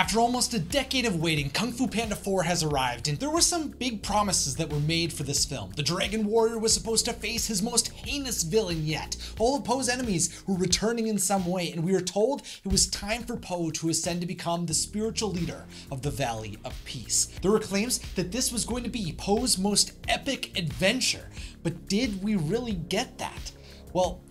After almost a decade of waiting, Kung Fu Panda 4 has arrived, and there were some big promises that were made for this film. The Dragon Warrior was supposed to face his most heinous villain yet. All of Po's enemies were returning in some way, and we were told it was time for Po to ascend to become the spiritual leader of the Valley of Peace. There were claims that this was going to be Po's most epic adventure, but did we really get that? Well,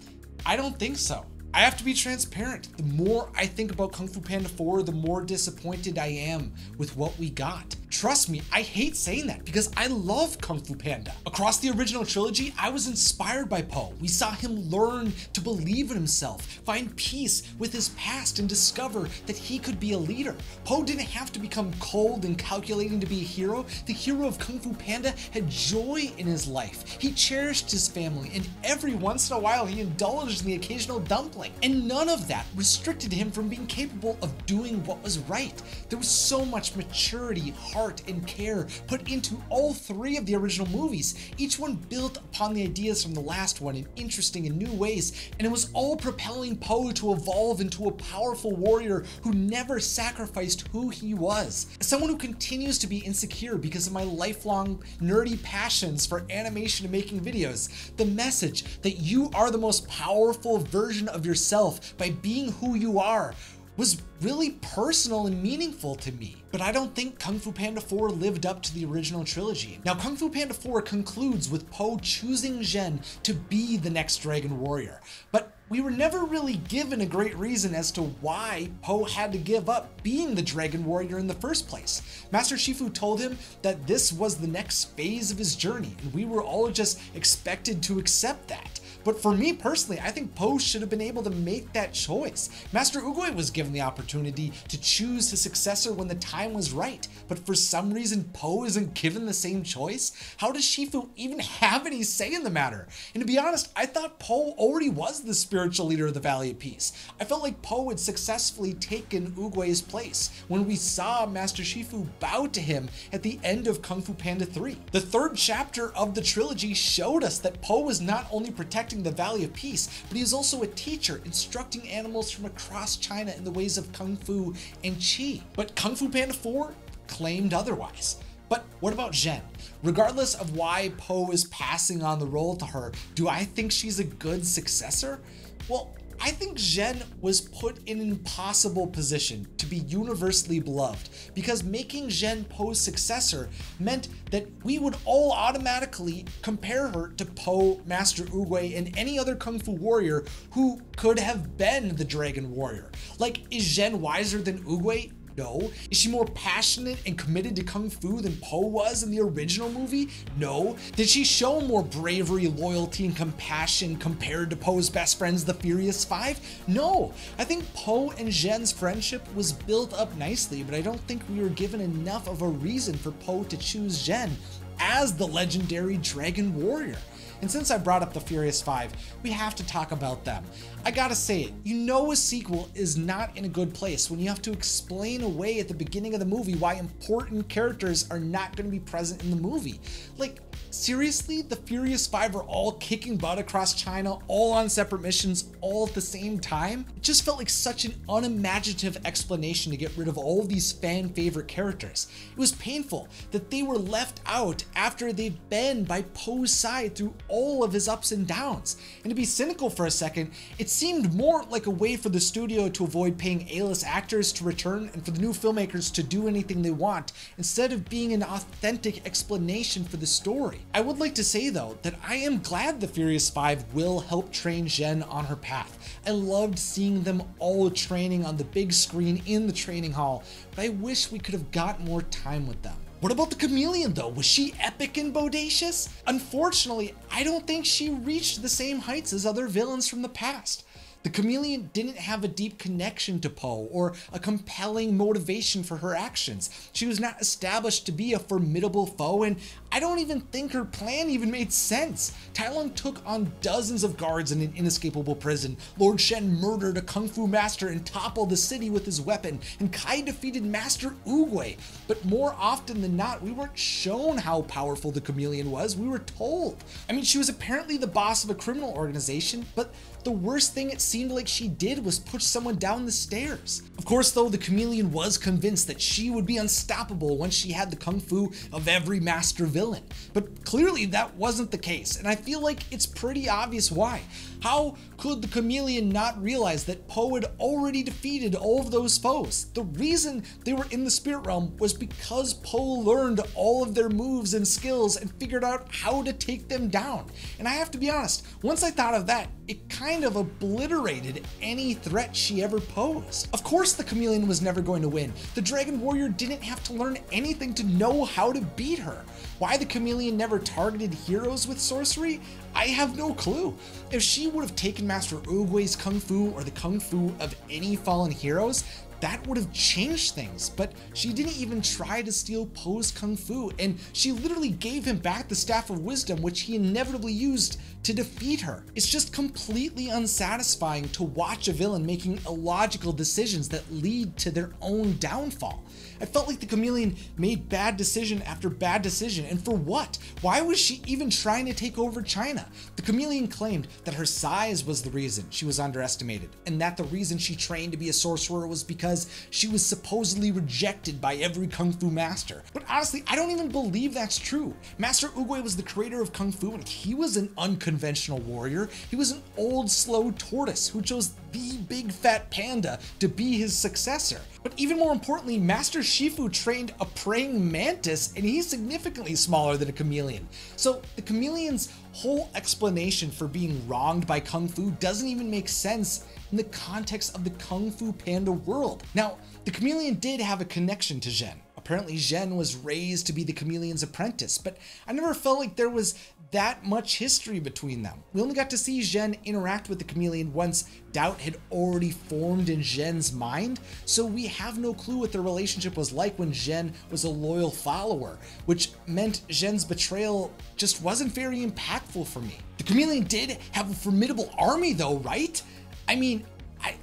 I don't think so. I have to be transparent. The more I think about Kung Fu Panda 4, the more disappointed I am with what we got. Trust me, I hate saying that because I love Kung Fu Panda. Across the original trilogy, I was inspired by Po. We saw him learn to believe in himself, find peace with his past, and discover that he could be a leader. Po didn't have to become cold and calculating to be a hero. The hero of Kung Fu Panda had joy in his life. He cherished his family, and every once in a while he indulged in the occasional dumpling. And none of that restricted him from being capable of doing what was right. There was so much maturity, heart, and care put into all three of the original movies, each one built upon the ideas from the last one in interesting and new ways, and it was all propelling Po to evolve into a powerful warrior who never sacrificed who he was. As someone who continues to be insecure because of my lifelong nerdy passions for animation and making videos, the message that you are the most powerful version of yourself by being who you are was really personal and meaningful to me. But I don't think Kung Fu Panda 4 lived up to the original trilogy. Now, Kung Fu Panda 4 concludes with Po choosing Zhen to be the next Dragon Warrior, but we were never really given a great reason as to why Po had to give up being the Dragon Warrior in the first place. Master Shifu told him that this was the next phase of his journey, and we were all just expected to accept that. But for me personally, I think Po should have been able to make that choice. Master Oogway was given the opportunity to choose his successor when the time was right, but for some reason Po isn't given the same choice? How does Shifu even have any say in the matter? And to be honest, I thought Po already was the spiritual leader of the Valley of Peace. I felt like Po had successfully taken Oogway's place when we saw Master Shifu bow to him at the end of Kung Fu Panda 3. The third chapter of the trilogy showed us that Po was not only protecting the Valley of Peace, but he is also a teacher, instructing animals from across China in the ways of Kung Fu and Qi. But Kung Fu Panda 4 claimed otherwise. But what about Zhen? Regardless of why Po is passing on the role to her, do I think she's a good successor? Well, I think Zhen was put in an impossible position to be universally beloved because making Zhen Po's successor meant that we would all automatically compare her to Po, Master Oogway, and any other Kung Fu warrior who could have been the Dragon Warrior. Like, is Zhen wiser than Oogway? No. Is she more passionate and committed to Kung Fu than Po was in the original movie? No. Did she show more bravery, loyalty, and compassion compared to Po's best friends, the Furious Five? No. I think Po and Zhen's friendship was built up nicely, but I don't think we were given enough of a reason for Po to choose Zhen as the legendary Dragon Warrior. And since I brought up the Furious Five, we have to talk about them. I gotta say it, you know a sequel is not in a good place when you have to explain away at the beginning of the movie why important characters are not gonna be present in the movie. Like, seriously? The Furious Five are all kicking butt across China, all on separate missions, all at the same time? It just felt like such an unimaginative explanation to get rid of all of these fan favorite characters. It was painful that they were left out after they've been by Po's side through all of his ups and downs. And to be cynical for a second, it seemed more like a way for the studio to avoid paying A-list actors to return and for the new filmmakers to do anything they want, instead of being an authentic explanation for the story. I would like to say though that I am glad the Furious Five will help train Zhen on her path. I loved seeing them all training on the big screen in the training hall, but I wish we could have got more time with them. What about the Chameleon though? Was she epic and bodacious? Unfortunately, I don't think she reached the same heights as other villains from the past. The Chameleon didn't have a deep connection to Po or a compelling motivation for her actions. She was not established to be a formidable foe, and I don't even think her plan even made sense. Tai Lung took on dozens of guards in an inescapable prison. Lord Shen murdered a kung fu master and toppled the city with his weapon, and Kai defeated Master Oogway. But more often than not, we weren't shown how powerful the Chameleon was, we were told. I mean, she was apparently the boss of a criminal organization, but the worst thing it seemed like she did was push someone down the stairs. Of course though, the Chameleon was convinced that she would be unstoppable once she had the kung fu of every master villain. But clearly that wasn't the case, and I feel like it's pretty obvious why. How could the Chameleon not realize that Po had already defeated all of those foes? The reason they were in the spirit realm was because Po learned all of their moves and skills and figured out how to take them down. And I have to be honest, once I thought of that, it kind of obliterated any threat she ever posed. Of course the Chameleon was never going to win. The Dragon Warrior didn't have to learn anything to know how to beat her. Why the Chameleon never targeted heroes with sorcery? I have no clue. If she would have taken Master Oogway's kung fu or the kung fu of any fallen heroes, that would have changed things, but she didn't even try to steal Po's kung fu, and she literally gave him back the Staff of Wisdom, which he inevitably used to defeat her. It's just completely unsatisfying to watch a villain making illogical decisions that lead to their own downfall. I felt like the Chameleon made bad decision after bad decision, and for what? Why was she even trying to take over China? The Chameleon claimed that her size was the reason she was underestimated, and that the reason she trained to be a sorcerer was because she was supposedly rejected by every kung fu master. But honestly, I don't even believe that's true. Master Oogway was the creator of kung fu, and he was an unconventional warrior. He was an old, slow tortoise who chose the big fat panda to be his successor. But even more importantly, Master Shifu trained a praying mantis, and he's significantly smaller than a chameleon. So the chameleon's whole explanation for being wronged by kung fu doesn't even make sense in the context of the Kung Fu Panda world. Now, the chameleon did have a connection to Zhen. Apparently Zhen was raised to be the chameleon's apprentice, but I never felt like there was that much history between them. We only got to see Zhen interact with the chameleon once doubt had already formed in Zhen's mind, so we have no clue what their relationship was like when Zhen was a loyal follower, which meant Zhen's betrayal just wasn't very impactful for me. The chameleon did have a formidable army though, right? I mean,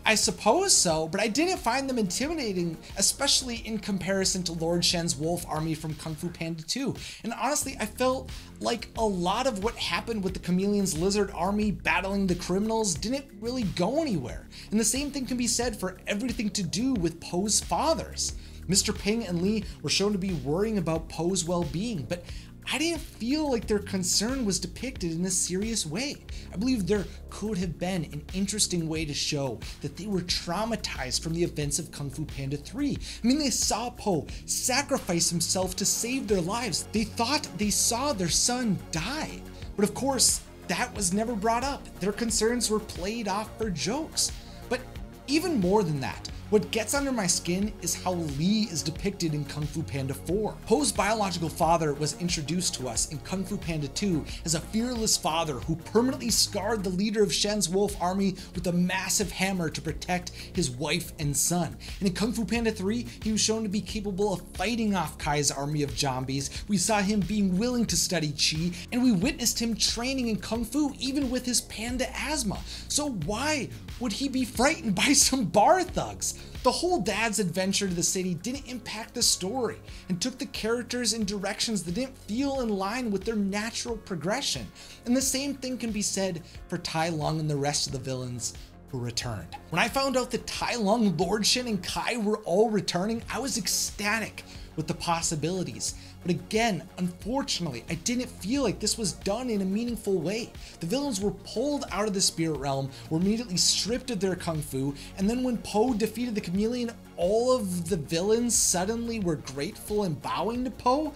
I suppose so, but I didn't find them intimidating, especially in comparison to Lord Shen's wolf army from Kung Fu Panda 2. And honestly, I felt like a lot of what happened with the chameleon's lizard army battling the criminals didn't really go anywhere. And the same thing can be said for everything to do with Po's fathers. Mr. Ping and Li were shown to be worrying about Po's well-being, but I didn't feel like their concern was depicted in a serious way. I believe there could have been an interesting way to show that they were traumatized from the events of Kung Fu Panda 3. I mean, they saw Po sacrifice himself to save their lives. They thought they saw their son die. But of course, that was never brought up. Their concerns were played off for jokes. But even more than that, what gets under my skin is how Li is depicted in Kung Fu Panda 4. Po's biological father was introduced to us in Kung Fu Panda 2 as a fearless father who permanently scarred the leader of Shen's wolf army with a massive hammer to protect his wife and son. And in Kung Fu Panda 3, he was shown to be capable of fighting off Kai's army of zombies. We saw him being willing to study Qi, and we witnessed him training in Kung Fu even with his panda asthma. So why would he be frightened by some bar thugs? The whole dad's adventure to the city didn't impact the story and took the characters in directions that didn't feel in line with their natural progression. And the same thing can be said for Tai Lung and the rest of the villains who returned. When I found out that Tai Lung, Lord Shen, and Kai were all returning, I was ecstatic with the possibilities. But again, unfortunately, I didn't feel like this was done in a meaningful way. The villains were pulled out of the spirit realm, were immediately stripped of their kung fu, and then when Po defeated the chameleon, all of the villains suddenly were grateful and bowing to Po?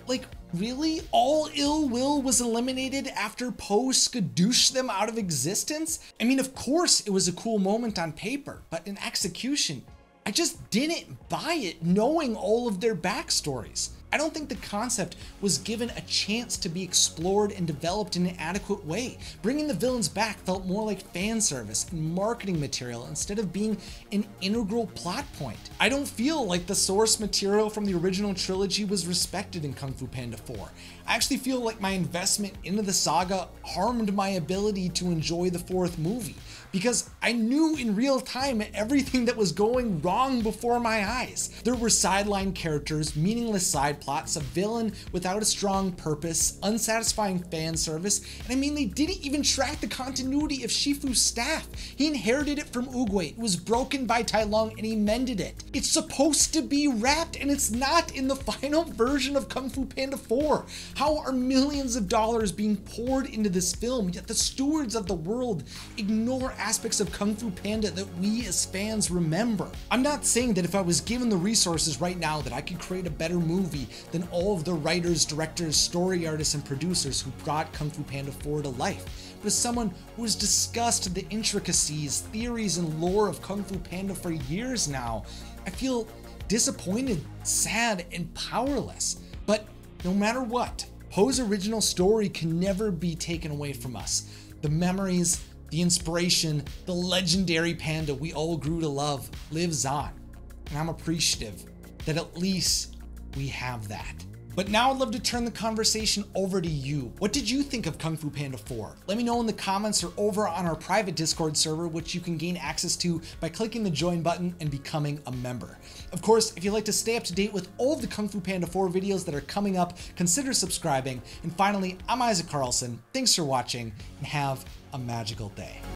Like, really? All ill will was eliminated after Po skadooshed them out of existence? I mean, of course it was a cool moment on paper, but in execution, I just didn't buy it knowing all of their backstories. I don't think the concept was given a chance to be explored and developed in an adequate way. Bringing the villains back felt more like fan service and marketing material instead of being an integral plot point. I don't feel like the source material from the original trilogy was respected in Kung Fu Panda 4. I actually feel like my investment into the saga harmed my ability to enjoy the fourth movie. because I knew in real time everything that was going wrong before my eyes. There were sideline characters, meaningless side plots, a villain without a strong purpose, unsatisfying fan service, and I mean, they didn't even track the continuity of Shifu's staff. He inherited it from Oogway, it was broken by Tai Lung, and he mended it. It's supposed to be wrapped, and it's not in the final version of Kung Fu Panda 4. How are millions of dollars being poured into this film, yet the stewards of the world ignore aspects of Kung Fu Panda that we as fans remember? I'm not saying that if I was given the resources right now that I could create a better movie than all of the writers, directors, story artists, and producers who brought Kung Fu Panda 4 to life. But as someone who has discussed the intricacies, theories, and lore of Kung Fu Panda for years now, I feel disappointed, sad, and powerless. But no matter what, Po's original story can never be taken away from us. The memories, the inspiration, the legendary panda we all grew to love lives on. And I'm appreciative that at least we have that. But now I'd love to turn the conversation over to you. What did you think of Kung Fu Panda 4? Let me know in the comments or over on our private Discord server, which you can gain access to by clicking the join button and becoming a member. Of course, if you'd like to stay up to date with all of the Kung Fu Panda 4 videos that are coming up, consider subscribing. And finally, I'm Isaac Carlson. Thanks for watching and have a magical day.